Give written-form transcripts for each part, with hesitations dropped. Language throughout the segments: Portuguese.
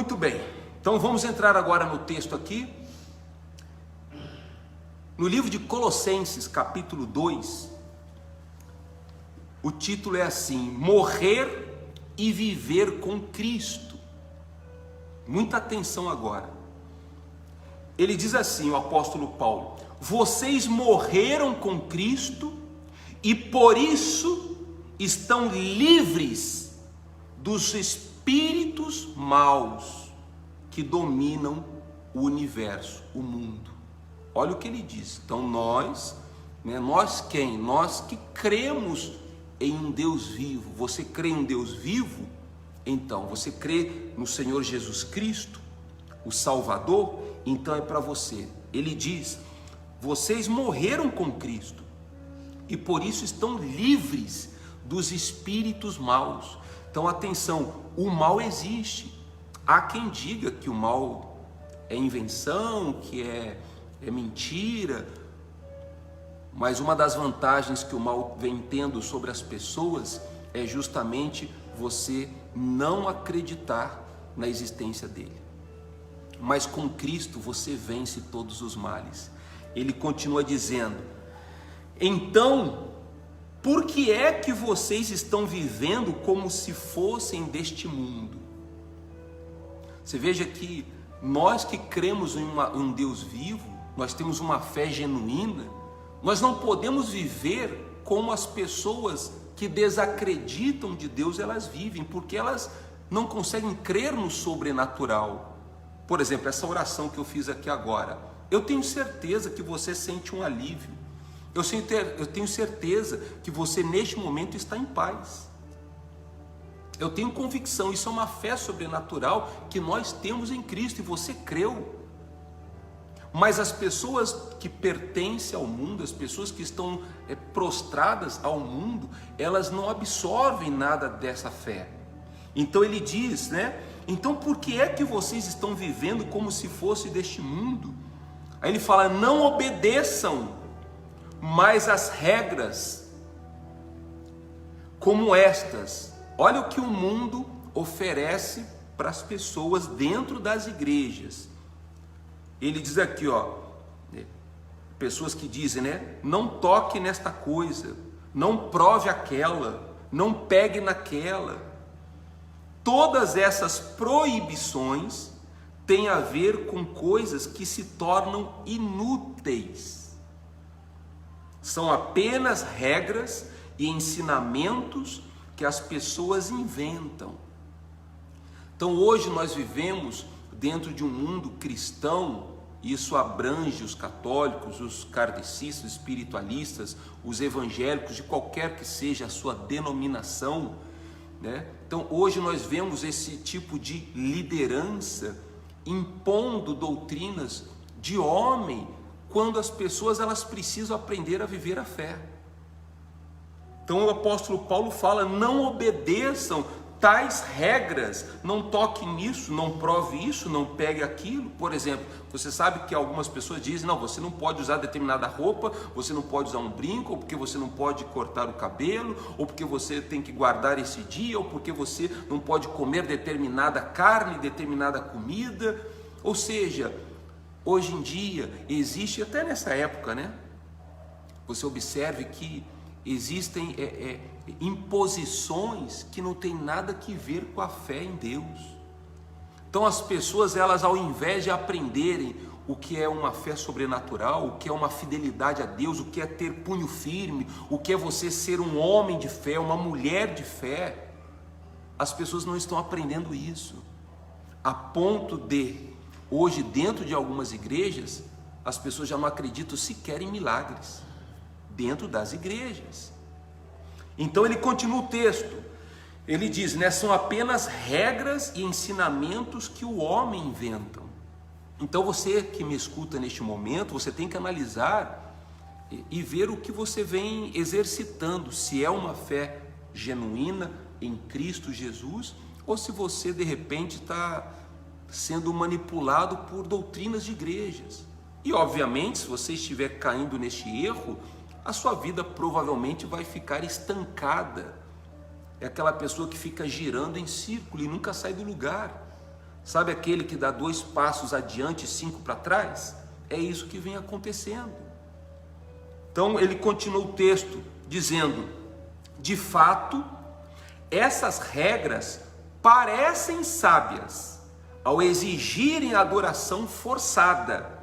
Muito bem, então vamos entrar agora no texto aqui. No livro de Colossenses, capítulo 2, o título é assim: Morrer e viver com Cristo. Muita atenção agora. Ele diz assim, o apóstolo Paulo: vocês morreram com Cristo e por isso estão livres dos espíritos maus que dominam o universo, o mundo. Olha o que ele diz. Então nós quem? Nós que cremos em um Deus vivo. Você crê em um Deus vivo? Então, você crê no Senhor Jesus Cristo, o Salvador? Então é para você. Ele diz: vocês morreram com Cristo e por isso estão livres dos espíritos maus. Então atenção, o mal existe. Há quem diga que o mal é invenção, que é mentira, mas uma das vantagens que o mal vem tendo sobre as pessoas é justamente você não acreditar na existência dele. Mas com Cristo você vence todos os males. Ele continua dizendo: então, por que é que vocês estão vivendo como se fossem deste mundo? Você veja que nós que cremos em um Deus vivo, nós temos uma fé genuína, nós não podemos viver como as pessoas que desacreditam de Deus elas vivem, porque elas não conseguem crer no sobrenatural. Por exemplo, essa oração que eu fiz aqui agora, eu tenho certeza que você sente um alívio, eu tenho certeza que você neste momento está em paz. Eu tenho convicção, isso é uma fé sobrenatural que nós temos em Cristo e você creu. Mas as pessoas que pertencem ao mundo, as pessoas que estão prostradas ao mundo, elas não absorvem nada dessa fé. Então ele diz, então por que é que vocês estão vivendo como se fosse deste mundo? Aí ele fala: não obedeçam mais as regras como estas. Olha o que o mundo oferece para as pessoas dentro das igrejas. Ele diz aqui, pessoas que dizem, não toque nesta coisa, não prove aquela, não pegue naquela. Todas essas proibições têm a ver com coisas que se tornam inúteis. São apenas regras e ensinamentos que as pessoas inventam. Então hoje nós vivemos dentro de um mundo cristão. Isso abrange os católicos, os kardecistas, os espiritualistas, os evangélicos, de qualquer que seja a sua denominação, Então hoje nós vemos esse tipo de liderança impondo doutrinas de homem, quando as pessoas elas precisam aprender a viver a fé. Então o apóstolo Paulo fala: não obedeçam tais regras, não toque nisso, não prove isso, não pegue aquilo. Por exemplo, você sabe que algumas pessoas dizem: não, você não pode usar determinada roupa, você não pode usar um brinco, ou porque você não pode cortar o cabelo, ou porque você tem que guardar esse dia, ou porque você não pode comer determinada carne, determinada comida. Ou seja, hoje em dia existe, até nessa época, você observe que existem imposições que não tem nada que ver com a fé em Deus. Então as pessoas, elas ao invés de aprenderem o que é uma fé sobrenatural, o que é uma fidelidade a Deus, o que é ter punho firme, o que é você ser um homem de fé, uma mulher de fé, as pessoas não estão aprendendo isso, a ponto de hoje dentro de algumas igrejas as pessoas já não acreditam sequer em milagres dentro das igrejas. Então ele continua o texto, ele diz, são apenas regras e ensinamentos que o homem inventa. Então você que me escuta neste momento, você tem que analisar e ver o que você vem exercitando, se é uma fé genuína em Cristo Jesus, ou se você de repente está sendo manipulado por doutrinas de igrejas. E obviamente, se você estiver caindo neste erro, a sua vida provavelmente vai ficar estancada. É aquela pessoa que fica girando em círculo e nunca sai do lugar. Sabe aquele que dá 2 passos adiante e 5 para trás? É isso que vem acontecendo. Então ele continua o texto dizendo: de fato, essas regras parecem sábias ao exigirem adoração forçada,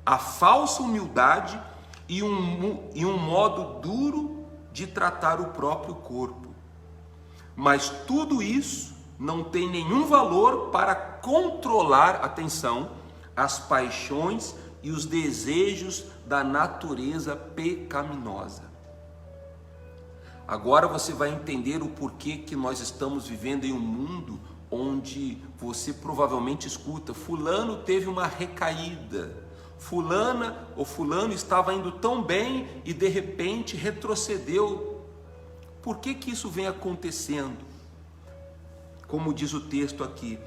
a falsa humildade e um modo duro de tratar o próprio corpo. Mas tudo isso não tem nenhum valor para controlar, atenção, as paixões e os desejos da natureza pecaminosa. Agora você vai entender o porquê que nós estamos vivendo em um mundo onde você provavelmente escuta: fulano teve uma recaída, fulana ou fulano estava indo tão bem e de repente retrocedeu. Por que que isso vem acontecendo? Como diz o texto aqui,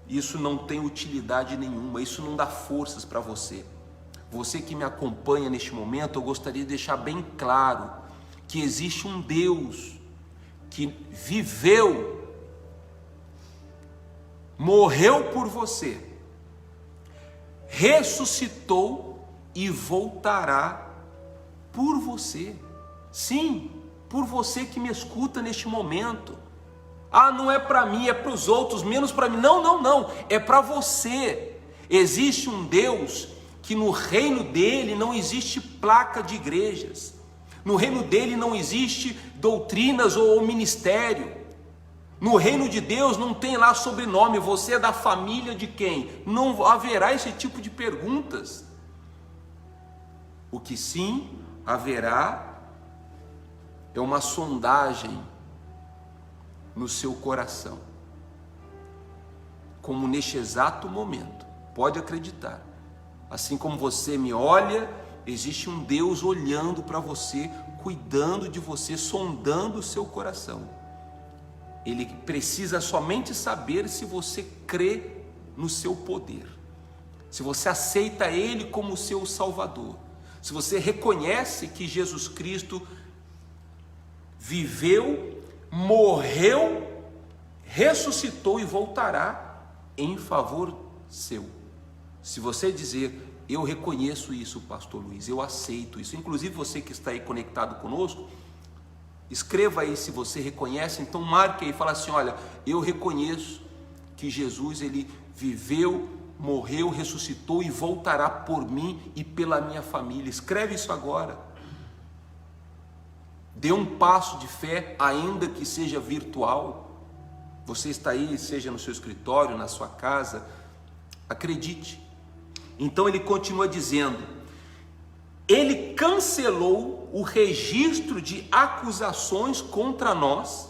isso não tem utilidade nenhuma, isso não dá forças para você. Você que me acompanha neste momento, eu gostaria de deixar bem claro que existe um Deus que viveu, morreu por você, ressuscitou e voltará por você. Sim, por você que me escuta neste momento. Ah, não é para mim, é para os outros, menos para mim. Não, não, não, é para você. Existe um Deus que no reino dele não existe placa de igrejas. No reino dele não existe doutrinas ou ministério. No reino de Deus não tem lá sobrenome, você é da família de quem? Não haverá esse tipo de perguntas. O que sim haverá é uma sondagem no seu coração, como neste exato momento, pode acreditar, assim como você me olha, existe um Deus olhando para você, cuidando de você, sondando o seu coração. Ele precisa somente saber se você crê no seu poder, se você aceita Ele como seu Salvador, se você reconhece que Jesus Cristo viveu, morreu, ressuscitou e voltará em favor seu. Se você dizer: eu reconheço isso, pastor Luiz, eu aceito isso, inclusive você que está aí conectado conosco, escreva aí se você reconhece, então marque aí e fala assim: olha, eu reconheço que Jesus, ele viveu, morreu, ressuscitou e voltará por mim e pela minha família. Escreve isso agora. Dê um passo de fé, ainda que seja virtual. Você está aí, seja no seu escritório, na sua casa, acredite. Então ele continua dizendo: ele cancelou o registro de acusações contra nós,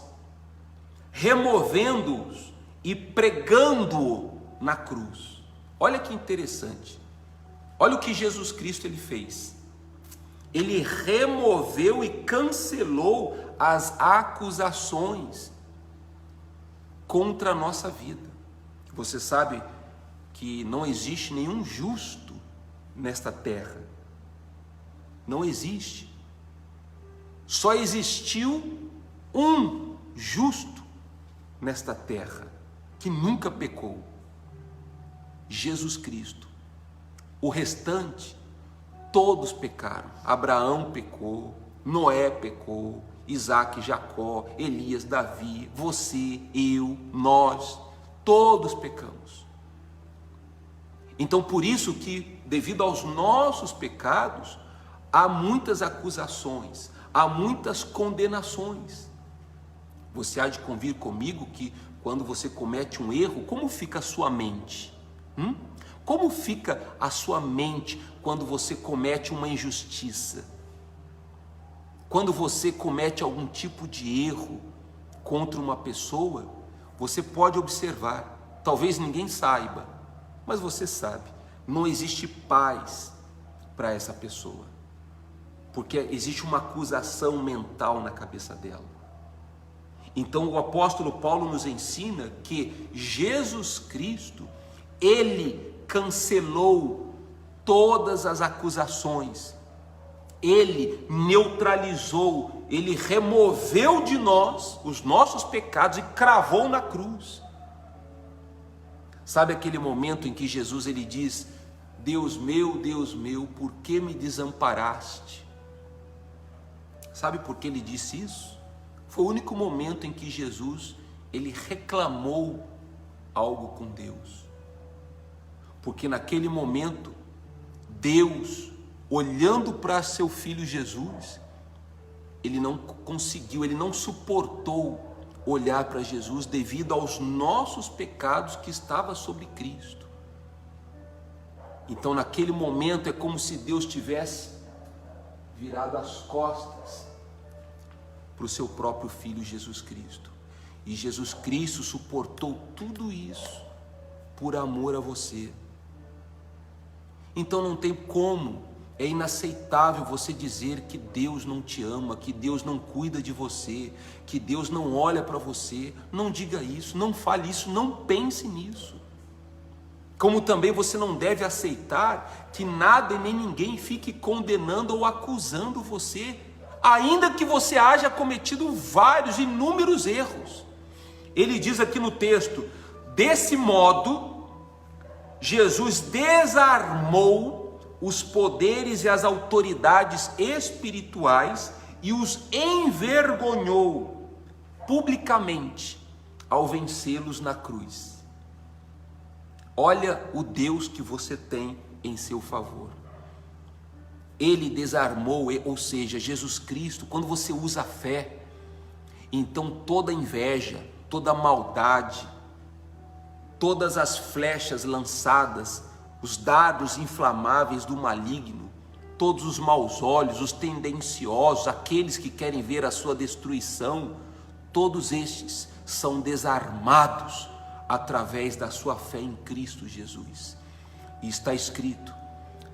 removendo-os e pregando-o na cruz. Olha que interessante. Olha o que Jesus Cristo ele fez. Ele removeu e cancelou as acusações contra a nossa vida. Você sabe que não existe nenhum justo nesta terra. Não existe. Só existiu um justo nesta terra, que nunca pecou: Jesus Cristo. O restante, todos pecaram. Abraão pecou, Noé pecou, Isaac, Jacó, Elias, Davi, você, eu, nós, todos pecamos. Então por isso que, devido aos nossos pecados, há muitas acusações, há muitas condenações. Você há de convir comigo que quando você comete um erro, como fica a sua mente? Como fica a sua mente quando você comete uma injustiça? Quando você comete algum tipo de erro contra uma pessoa, você pode observar, talvez ninguém saiba, mas você sabe, não existe paz para essa pessoa, porque existe uma acusação mental na cabeça dela. Então o apóstolo Paulo nos ensina que Jesus Cristo, ele cancelou todas as acusações, ele neutralizou, ele removeu de nós os nossos pecados e cravou na cruz. Sabe aquele momento em que Jesus ele diz: Deus meu, por que me desamparaste? Sabe por que ele disse isso? Foi o único momento em que Jesus ele reclamou algo com Deus. Porque naquele momento, Deus, olhando para seu filho Jesus, ele não conseguiu, ele não suportou olhar para Jesus devido aos nossos pecados que estavam sobre Cristo. Então naquele momento é como se Deus tivesse virado as costas para o seu próprio Filho Jesus Cristo. E Jesus Cristo suportou tudo isso por amor a você. Então não tem como, é inaceitável você dizer que Deus não te ama, que Deus não cuida de você, que Deus não olha para você. Não diga isso, não fale isso, não pense nisso. Como também você não deve aceitar que nada e nem ninguém fique condenando ou acusando você, ainda que você haja cometido vários, inúmeros erros. Ele diz aqui no texto: desse modo, Jesus desarmou os poderes e as autoridades espirituais e os envergonhou publicamente ao vencê-los na cruz. Olha o Deus que você tem em seu favor. Ele desarmou, ou seja, Jesus Cristo, quando você usa a fé, então toda inveja, toda maldade, todas as flechas lançadas, os dardos inflamáveis do maligno, todos os maus olhos, os tendenciosos, aqueles que querem ver a sua destruição, todos estes são desarmados através da sua fé em Cristo Jesus. E está escrito: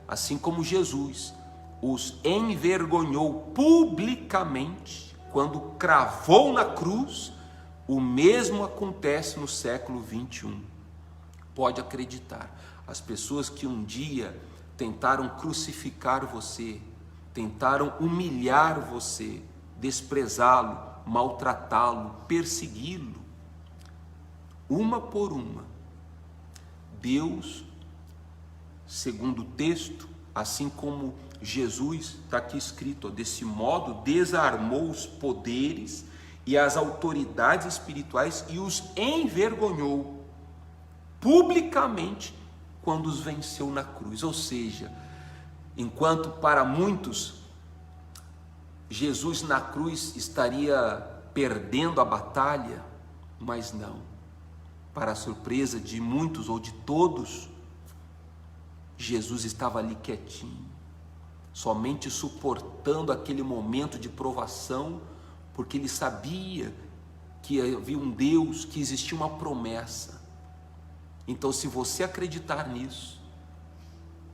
assim como Jesus os envergonhou publicamente quando cravou na cruz, o mesmo acontece no século 21. Pode acreditar, as pessoas que um dia tentaram crucificar você, tentaram humilhar você, desprezá-lo, maltratá-lo, persegui-lo, uma por uma, Deus, segundo o texto, assim como Jesus, está aqui escrito, desse modo desarmou os poderes e as autoridades espirituais e os envergonhou publicamente quando os venceu na cruz. Ou seja, enquanto para muitos Jesus na cruz estaria perdendo a batalha, mas não. Para a surpresa de muitos ou de todos, Jesus estava ali quietinho, somente suportando aquele momento de provação, porque ele sabia que havia um Deus, que existia uma promessa. Então, se você acreditar nisso,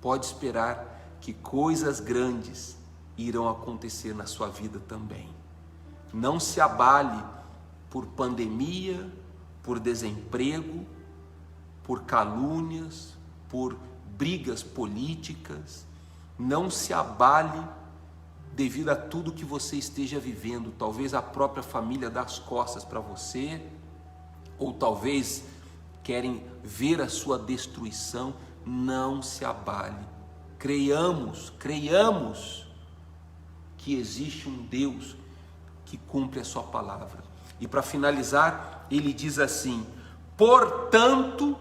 pode esperar que coisas grandes irão acontecer na sua vida também. Não se abale por pandemia, por desemprego, por calúnias, por brigas políticas. Não se abale devido a tudo que você esteja vivendo. Talvez a própria família dê as costas para você, ou talvez querem ver a sua destruição. Não se abale. Creiamos que existe um Deus que cumpre a sua palavra. E para finalizar, ele diz assim: portanto,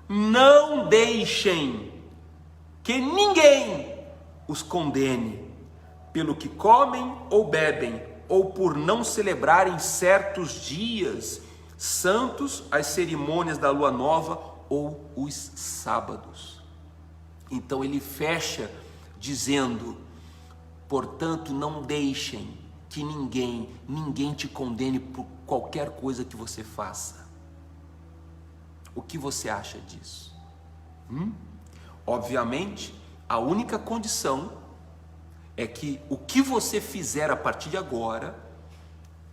não deixem que ninguém os condene pelo que comem ou bebem, ou por não celebrarem certos dias santos, as cerimônias da lua nova ou os sábados. Então ele fecha dizendo: portanto, não deixem que ninguém te condene por qualquer coisa que você faça. O que você acha disso? Obviamente, a única condição é que o que você fizer a partir de agora,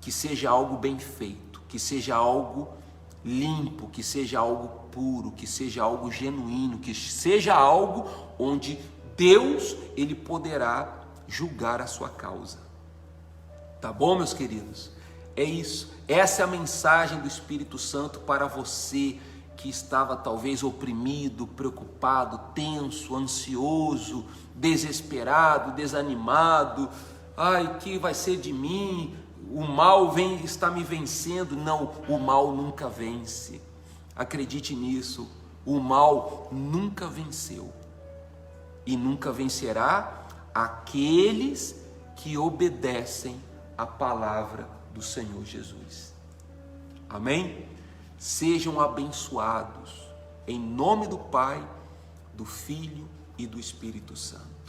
que seja algo bem feito, que seja algo limpo, que seja algo puro, que seja algo genuíno, que seja algo onde Deus, ele poderá julgar a sua causa. Tá bom, meus queridos? É isso. Essa é a mensagem do Espírito Santo para você que estava talvez oprimido, preocupado, tenso, ansioso, desesperado, desanimado. Ai, que vai ser de mim? O mal está me vencendo. Não, o mal nunca vence. Acredite nisso, o mal nunca venceu e nunca vencerá aqueles que obedecem à palavra do Senhor Jesus. Amém? Sejam abençoados em nome do Pai, do Filho e do Espírito Santo.